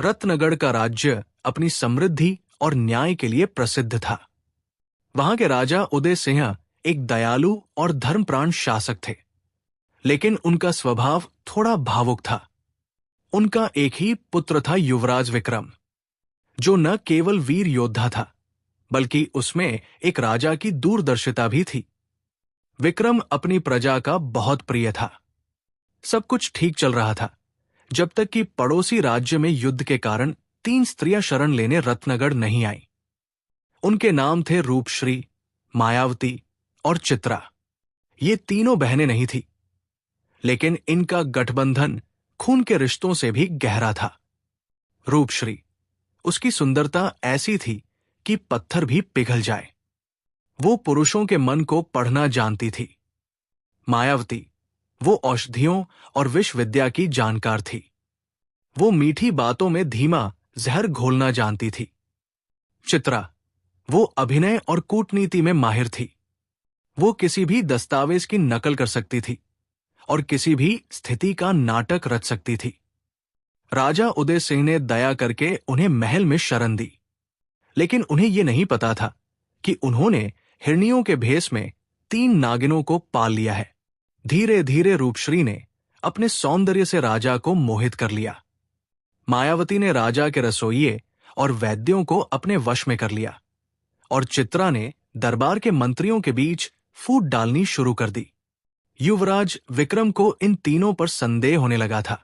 रत्नगढ़ का राज्य अपनी समृद्धि और न्याय के लिए प्रसिद्ध था। वहां के राजा उदय सिंह एक दयालु और धर्मप्राण शासक थे, लेकिन उनका स्वभाव थोड़ा भावुक था। उनका एक ही पुत्र था, युवराज विक्रम, जो न केवल वीर योद्धा था, बल्कि उसमें एक राजा की दूरदर्शिता भी थी। विक्रम अपनी प्रजा का बहुत प्रिय था। सब कुछ ठीक चल रहा था, जब तक कि पड़ोसी राज्य में युद्ध के कारण 3 स्त्रियां शरण लेने रत्नगढ़ नहीं आईं। उनके नाम थे रूपश्री, मायावती और चित्रा। ये तीनों बहनें नहीं थी, लेकिन इनका गठबंधन खून के रिश्तों से भी गहरा था। रूपश्री, उसकी सुंदरता ऐसी थी कि पत्थर भी पिघल जाए। वो पुरुषों के मन को पढ़ना जानती थी। मायावती, वो औषधियों और विष विद्या की जानकार थी। वो मीठी बातों में धीमा जहर घोलना जानती थी। चित्रा, वो अभिनय और कूटनीति में माहिर थी। वो किसी भी दस्तावेज की नकल कर सकती थी और किसी भी स्थिति का नाटक रच सकती थी। राजा उदय सिंह ने दया करके उन्हें महल में शरण दी, लेकिन उन्हें यह नहीं पता था कि उन्होंने हिरनियों के भेष में 3 नागिनों को पाल लिया है। धीरे धीरे रूपश्री ने अपने सौंदर्य से राजा को मोहित कर लिया। मायावती ने राजा के रसोइये और वैद्यों को अपने वश में कर लिया, और चित्रा ने दरबार के मंत्रियों के बीच फूट डालनी शुरू कर दी। युवराज विक्रम को इन तीनों पर संदेह होने लगा था।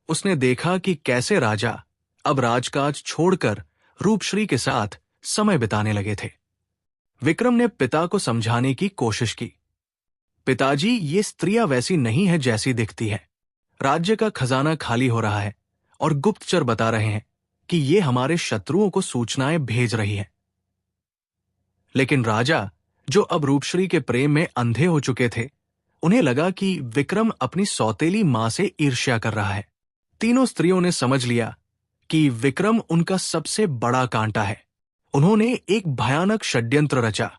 उसने देखा कि कैसे राजा अब राजकाज छोड़कर रूपश्री के साथ समय बिताने लगे थे। विक्रम ने पिता को समझाने की कोशिश की। पिताजी, ये स्त्रियां वैसी नहीं है जैसी दिखती है। राज्य का खजाना खाली हो रहा है और गुप्तचर बता रहे हैं कि ये हमारे शत्रुओं को सूचनाएं भेज रही है। लेकिन राजा, जो अब रूपश्री के प्रेम में अंधे हो चुके थे, उन्हें लगा कि विक्रम अपनी सौतेली मां से ईर्ष्या कर रहा है। तीनों स्त्रियों ने समझ लिया कि विक्रम उनका सबसे बड़ा कांटा है। उन्होंने एक भयानक षड्यंत्र रचा।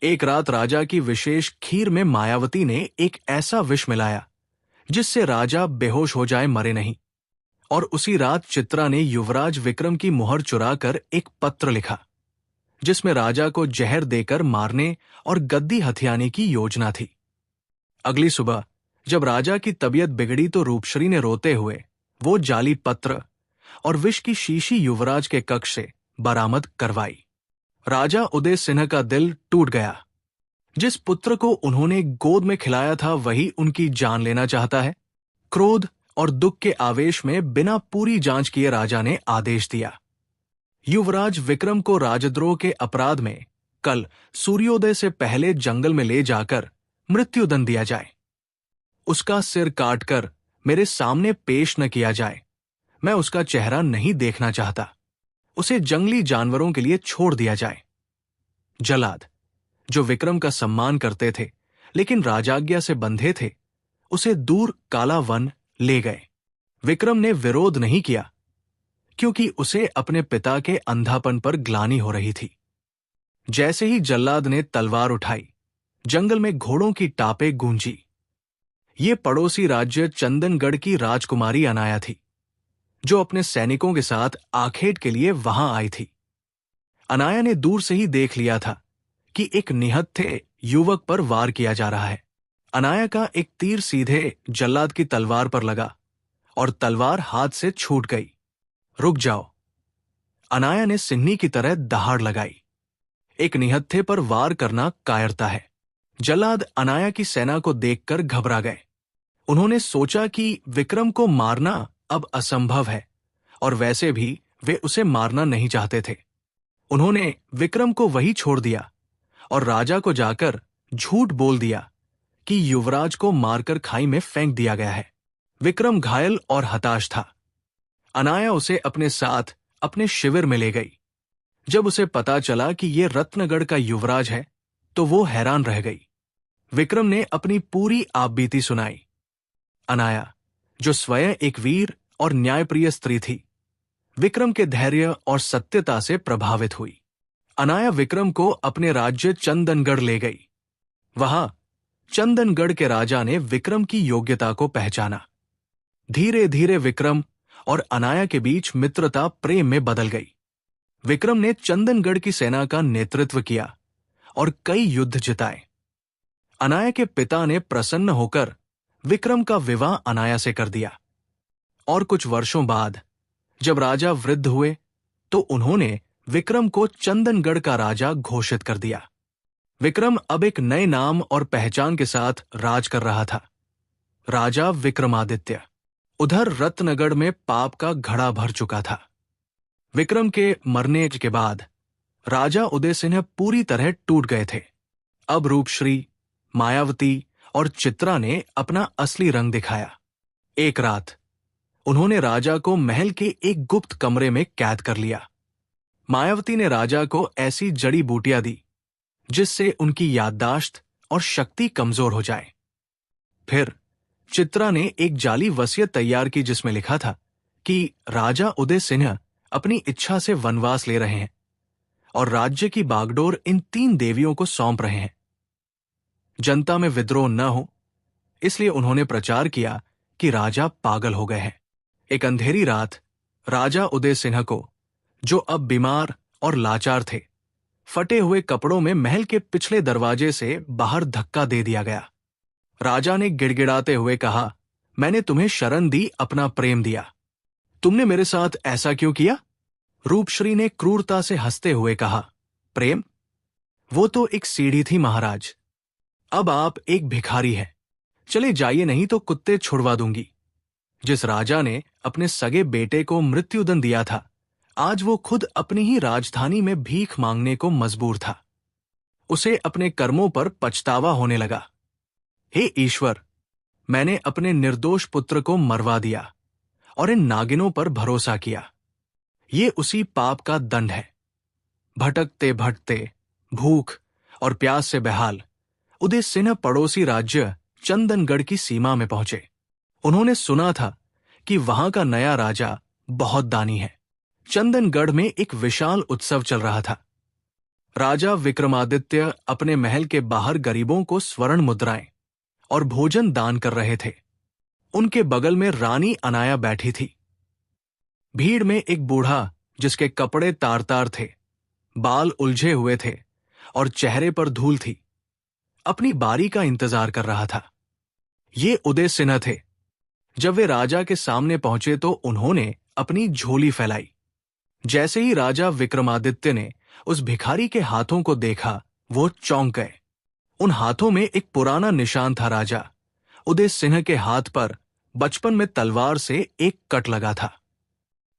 एक रात राजा की विशेष खीर में मायावती ने एक ऐसा विष मिलाया जिससे राजा बेहोश हो जाए मरे नहीं। और उसी रात चित्रा ने युवराज विक्रम की मुहर चुराकर एक पत्र लिखा, जिसमें राजा को जहर देकर मारने और गद्दी हथियाने की योजना थी। अगली सुबह जब राजा की तबीयत बिगड़ी तो रूपश्री ने रोते हुए वो जाली पत्र और विष की शीशी युवराज के कक्ष से बरामद करवाई। राजा उदय सिंह का दिल टूट गया। जिस पुत्र को उन्होंने गोद में खिलाया था वही उनकी जान लेना चाहता है। क्रोध और दुख के आवेश में बिना पूरी जांच किए राजा ने आदेश दिया, युवराज विक्रम को राजद्रोह के अपराध में कल सूर्योदय से पहले जंगल में ले जाकर मृत्युदंड दिया जाए। उसका सिर काटकर मेरे सामने पेश न किया जाए। मैं उसका चेहरा नहीं देखना चाहता। उसे जंगली जानवरों के लिए छोड़ दिया जाए। जल्लाद, जो विक्रम का सम्मान करते थे लेकिन राजाज्ञा से बंधे थे, उसे दूर काला वन ले गए। विक्रम ने विरोध नहीं किया, क्योंकि उसे अपने पिता के अंधापन पर ग्लानि हो रही थी। जैसे ही जल्लाद ने तलवार उठाई, जंगल में घोड़ों की टापें गूंजी। ये पड़ोसी राज्य चंदनगढ़ की राजकुमारी अनाया थी, जो अपने सैनिकों के साथ आखेट के लिए वहां आई थी। अनाया ने दूर से ही देख लिया था कि एक निहत्थे युवक पर वार किया जा रहा है। अनाया का एक तीर सीधे जल्लाद की तलवार पर लगा और तलवार हाथ से छूट गई। रुक जाओ, अनाया ने सिन्नी की तरह दहाड़ लगाई। एक निहत्थे पर वार करना कायरता है। जल्लाद अनाया की सेना को देखकर घबरा गए। उन्होंने सोचा कि विक्रम को मारना अब असंभव है, और वैसे भी वे उसे मारना नहीं चाहते थे। उन्होंने विक्रम को वहीं छोड़ दिया और राजा को जाकर झूठ बोल दिया कि युवराज को मारकर खाई में फेंक दिया गया है। विक्रम घायल और हताश था। अनाया उसे अपने साथ अपने शिविर में ले गई। जब उसे पता चला कि यह रत्नगढ़ का युवराज है, तो वो हैरान रह गई। विक्रम ने अपनी पूरी आपबीती सुनाई। अनाया, जो स्वयं एक वीर और न्यायप्रिय स्त्री थी, विक्रम के धैर्य और सत्यता से प्रभावित हुई। अनाया विक्रम को अपने राज्य चंदनगढ़ ले गई। वहां चंदनगढ़ के राजा ने विक्रम की योग्यता को पहचाना। धीरे धीरे विक्रम और अनाया के बीच मित्रता प्रेम में बदल गई। विक्रम ने चंदनगढ़ की सेना का नेतृत्व किया और कई युद्ध जिताए। अनाया के पिता ने प्रसन्न होकर विक्रम का विवाह अनाया से कर दिया और कुछ वर्षों बाद जब राजा वृद्ध हुए तो उन्होंने विक्रम को चंदनगढ़ का राजा घोषित कर दिया। विक्रम अब एक नए नाम और पहचान के साथ राज कर रहा था, राजा विक्रमादित्य। उधर रत्नगढ़ में पाप का घड़ा भर चुका था। विक्रम के मरने के बाद राजा उदय सिंह पूरी तरह टूट गए थे। अब रूपश्री, मायावती और चित्रा ने अपना असली रंग दिखाया। एक रात उन्होंने राजा को महल के एक गुप्त कमरे में कैद कर लिया। मायावती ने राजा को ऐसी जड़ी बूटियां दी जिससे उनकी याददाश्त और शक्ति कमजोर हो जाए। फिर चित्रा ने एक जाली वसीयत तैयार की जिसमें लिखा था कि राजा उदय सिंह अपनी इच्छा से वनवास ले रहे हैं और राज्य की बागडोर इन 3 देवियों को सौंप रहे हैं। जनता में विद्रोह न हो इसलिए उन्होंने प्रचार किया कि राजा पागल हो गए हैं। एक अंधेरी रात राजा उदय सिंह को, जो अब बीमार और लाचार थे, फटे हुए कपड़ों में महल के पिछले दरवाजे से बाहर धक्का दे दिया गया। राजा ने गिड़गिड़ाते हुए कहा, मैंने तुम्हें शरण दी, अपना प्रेम दिया, तुमने मेरे साथ ऐसा क्यों किया? रूपश्री ने क्रूरता से हंसते हुए कहा, प्रेम? वो तो एक सीढ़ी थी महाराज, अब आप एक भिखारी हैं। चले जाइए नहीं तो कुत्ते छुड़वा दूंगी। जिस राजा ने अपने सगे बेटे को मृत्युदंड दिया था, आज वो खुद अपनी ही राजधानी में भीख मांगने को मजबूर था। उसे अपने कर्मों पर पछतावा होने लगा। हे ईश्वर, मैंने अपने निर्दोष पुत्र को मरवा दिया और इन नागिनों पर भरोसा किया। ये उसी पाप का दंड है। भटकते भटकते, भूख और प्यास से बेहाल, उदय सिंह पड़ोसी राज्य चंदनगढ़ की सीमा में पहुंचे। उन्होंने सुना था कि वहां का नया राजा बहुत दानी है। चंदनगढ़ में एक विशाल उत्सव चल रहा था। राजा विक्रमादित्य अपने महल के बाहर गरीबों को स्वर्ण मुद्राएं और भोजन दान कर रहे थे। उनके बगल में रानी अनाया बैठी थी। भीड़ में एक बूढ़ा, जिसके कपड़े तार तार थे, बाल उलझे हुए थे और चेहरे पर धूल थी, अपनी बारी का इंतजार कर रहा था। ये उदय सिन्हा थे। जब वे राजा के सामने पहुंचे तो उन्होंने अपनी झोली फैलाई। जैसे ही राजा विक्रमादित्य ने उस भिखारी के हाथों को देखा, वो चौंक गए। उन हाथों में एक पुराना निशान था। राजा उदय सिंह के हाथ पर बचपन में तलवार से एक कट लगा था।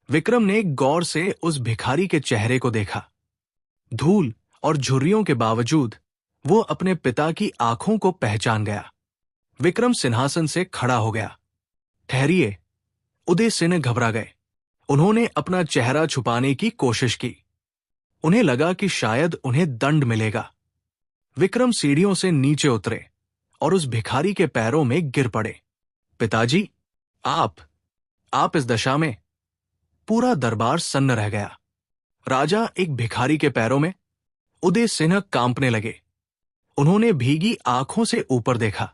विक्रम ने गौर से उस भिखारी के चेहरे को देखा। धूल और झुर्रियों के बावजूद वो अपने पिता की आंखों को पहचान गया। विक्रम सिंहासन से खड़ा हो गया। ठहरिए, उदय सिंह घबरा गए। उन्होंने अपना चेहरा छुपाने की कोशिश की। उन्हें लगा कि शायद उन्हें दंड मिलेगा। विक्रम सीढ़ियों से नीचे उतरे और उस भिखारी के पैरों में गिर पड़े। पिताजी, आप इस दशा में? पूरा दरबार सन्न रह गया। राजा एक भिखारी के पैरों में। उदय सिंह कांपने लगे। उन्होंने भीगी आंखों से ऊपर देखा।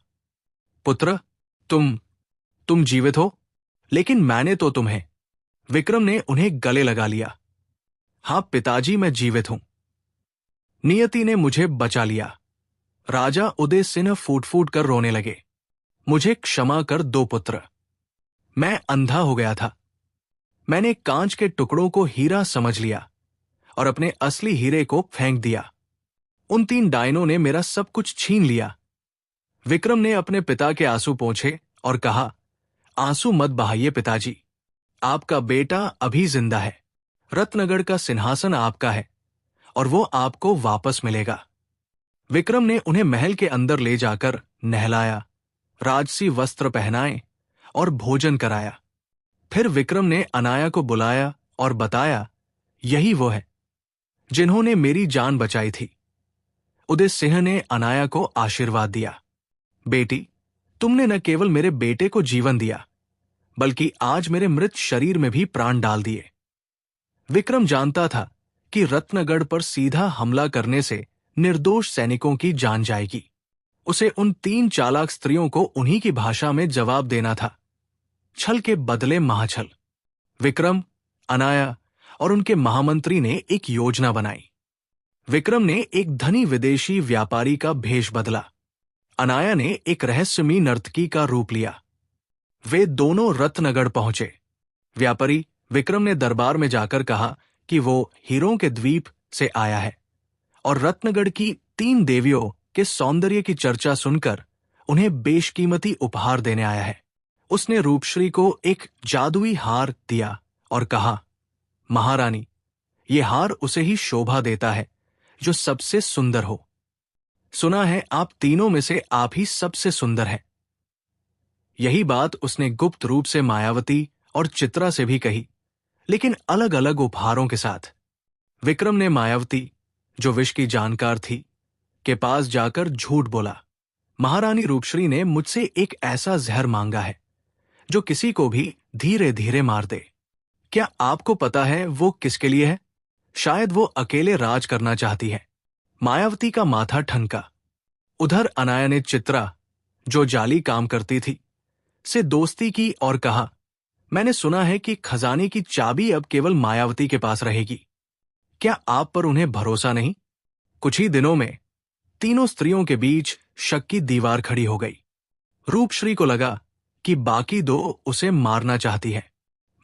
पुत्र, तुम जीवित हो? लेकिन मैंने तो तुम्हें। विक्रम ने उन्हें गले लगा लिया। हां पिताजी, मैं जीवित हूं। नियति ने मुझे बचा लिया। राजा उदय सिंह फूट फूट कर रोने लगे। मुझे क्षमा कर दो पुत्र। मैं अंधा हो गया था। मैंने कांच के टुकड़ों को हीरा समझ लिया और अपने असली हीरे को फेंक दिया। उन 3 डायनों ने मेरा सब कुछ छीन लिया। विक्रम ने अपने पिता के आंसू पोंछे और कहा, आंसू मत बहाइए पिताजी, आपका बेटा अभी जिंदा है। रत्नगढ़ का सिंहासन आपका है और वो आपको वापस मिलेगा। विक्रम ने उन्हें महल के अंदर ले जाकर नहलाया, राजसी वस्त्र पहनाए और भोजन कराया। फिर विक्रम ने अनाया को बुलाया और बताया, यही वो है जिन्होंने मेरी जान बचाई थी। उदय सिंह ने अनाया को आशीर्वाद दिया। बेटी, तुमने न केवल मेरे बेटे को जीवन दिया, बल्कि आज मेरे मृत शरीर में भी प्राण डाल दिए। विक्रम जानता था कि रत्नगढ़ पर सीधा हमला करने से निर्दोष सैनिकों की जान जाएगी। उसे उन 3 चालाक स्त्रियों को उन्हीं की भाषा में जवाब देना था। छल के बदले महाछल। विक्रम, अनाया और उनके महामंत्री ने एक योजना बनाई। विक्रम ने एक धनी विदेशी व्यापारी का भेष बदला। अनाया ने एक रहस्यमयी नर्तकी का रूप लिया। वे दोनों रत्नगढ़ पहुंचे। व्यापारी विक्रम ने दरबार में जाकर कहा कि वो हीरों के द्वीप से आया है और रत्नगढ़ की 3 देवियों के सौंदर्य की चर्चा सुनकर उन्हें बेशकीमती उपहार देने आया है। उसने रूपश्री को एक जादुई हार दिया और कहा, महारानी, ये हार उसे ही शोभा देता है जो सबसे सुंदर हो। सुना है आप तीनों में से आप ही सबसे सुंदर हैं। यही बात उसने गुप्त रूप से मायावती और चित्रा से भी कही, लेकिन अलग अलग उपहारों के साथ। विक्रम ने मायावती, जो विष की जानकार थी, के पास जाकर झूठ बोला, महारानी रूपश्री ने मुझसे एक ऐसा जहर मांगा है जो किसी को भी धीरे धीरे मार दे। क्या आपको पता है वो किसके लिए है? शायद वो अकेले राज करना चाहती है। मायावती का माथा ठनका। उधर अनाया ने चित्रा, जो जाली काम करती थी, से दोस्ती की और कहा, मैंने सुना है कि खजाने की चाबी अब केवल मायावती के पास रहेगी। क्या आप पर उन्हें भरोसा नहीं? कुछ ही दिनों में तीनों स्त्रियों के बीच शक की दीवार खड़ी हो गई। रूपश्री को लगा कि बाकी 2 उसे मारना चाहती है।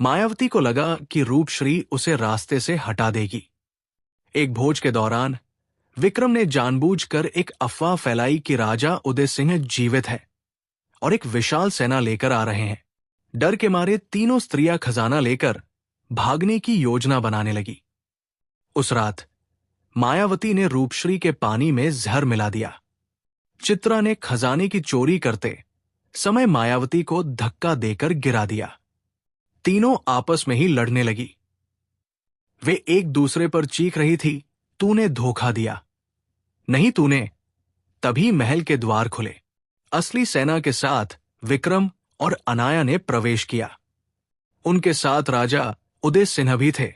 मायावती को लगा कि रूपश्री उसे रास्ते से हटा देगी। एक भोज के दौरान विक्रम ने जानबूझकर एक अफवाह फैलाई कि राजा उदय सिंह जीवित है और एक विशाल सेना लेकर आ रहे हैं। डर के मारे तीनों स्त्रियां खजाना लेकर भागने की योजना बनाने लगी। उस रात मायावती ने रूपश्री के पानी में जहर मिला दिया। चित्रा ने खजाने की चोरी करते समय मायावती को धक्का देकर गिरा दिया। तीनों आपस में ही लड़ने लगी। वे एक दूसरे पर चीख रही थी, तूने धोखा दिया, नहीं तूने। तभी महल के द्वार खुले। असली सेना के साथ विक्रम और अनाया ने प्रवेश किया। उनके साथ राजा उदय सिंह भी थे।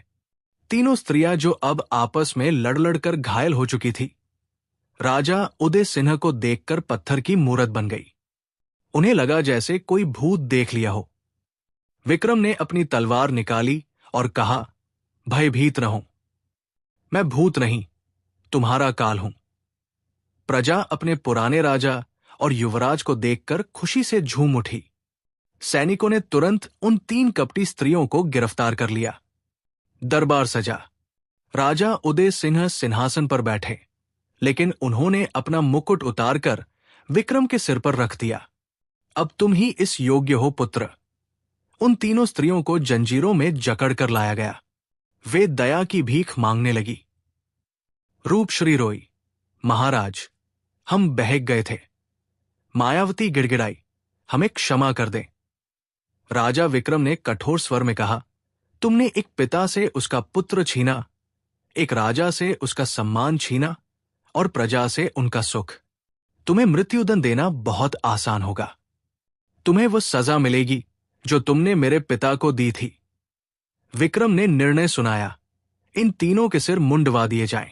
तीनों स्त्रियां जो अब आपस में लड़ लड़कर घायल हो चुकी थी, राजा उदय सिंह को देखकर पत्थर की मूरत बन गई। उन्हें लगा जैसे कोई भूत देख लिया हो। विक्रम ने अपनी तलवार निकाली और कहा, भयभीत न हो, मैं भूत नहीं, तुम्हारा काल हूं। प्रजा अपने पुराने राजा और युवराज को देखकर खुशी से झूम उठी। सैनिकों ने तुरंत उन 3 कपटी स्त्रियों को गिरफ्तार कर लिया। दरबार सजा। राजा उदय सिंह सिंहासन पर बैठे, लेकिन उन्होंने अपना मुकुट उतारकर विक्रम के सिर पर रख दिया। अब तुम ही इस योग्य हो पुत्र। उन तीनों स्त्रियों को जंजीरों में जकड़ कर लाया गया। वे दया की भीख मांगने लगी। रूपश्री रोई, महाराज, हम बहक गए थे। मायावती गिड़गिड़ाई, हमें क्षमा कर दें। राजा विक्रम ने कठोर स्वर में कहा, तुमने एक पिता से उसका पुत्र छीना, एक राजा से उसका सम्मान छीना और प्रजा से उनका सुख। तुम्हें मृत्युदंड देना बहुत आसान होगा। तुम्हें वो सजा मिलेगी जो तुमने मेरे पिता को दी थी। विक्रम ने निर्णय सुनाया, इन तीनों के सिर मुंडवा दिए जाएं।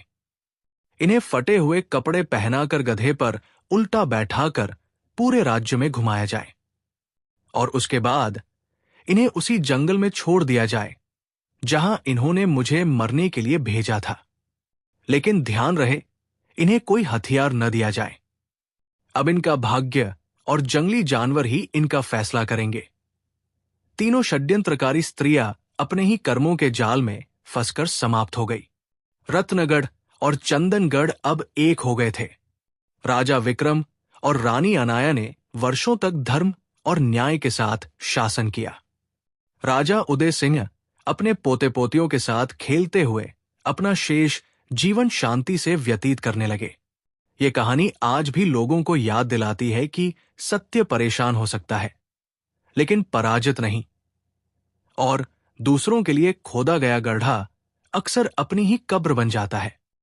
इन्हें फटे हुए कपड़े पहनाकर गधे पर उल्टा बैठाकर पूरे राज्य में घुमाया जाए और उसके बाद इन्हें उसी जंगल में छोड़ दिया जाए जहां इन्होंने मुझे मरने के लिए भेजा था। लेकिन ध्यान रहे, इन्हें कोई हथियार न दिया जाए। अब इनका भाग्य और जंगली जानवर ही इनका फैसला करेंगे। तीनों षड्यंत्रकारी स्त्रियां अपने ही कर्मों के जाल में फंसकर समाप्त हो गई। रत्नगढ़ और चंदनगढ़ अब एक हो गए थे। राजा विक्रम और रानी अनाया ने वर्षों तक धर्म और न्याय के साथ शासन किया। राजा उदय सिंह अपने पोते पोतियों के साथ खेलते हुए अपना शेष जीवन शांति से व्यतीत करने लगे। ये कहानी आज भी लोगों को याद दिलाती है कि सत्य परेशान हो सकता है, लेकिन पराजित नहीं, और दूसरों के लिए खोदा गया गड्ढा अक्सर अपनी ही कब्र बन जाता है।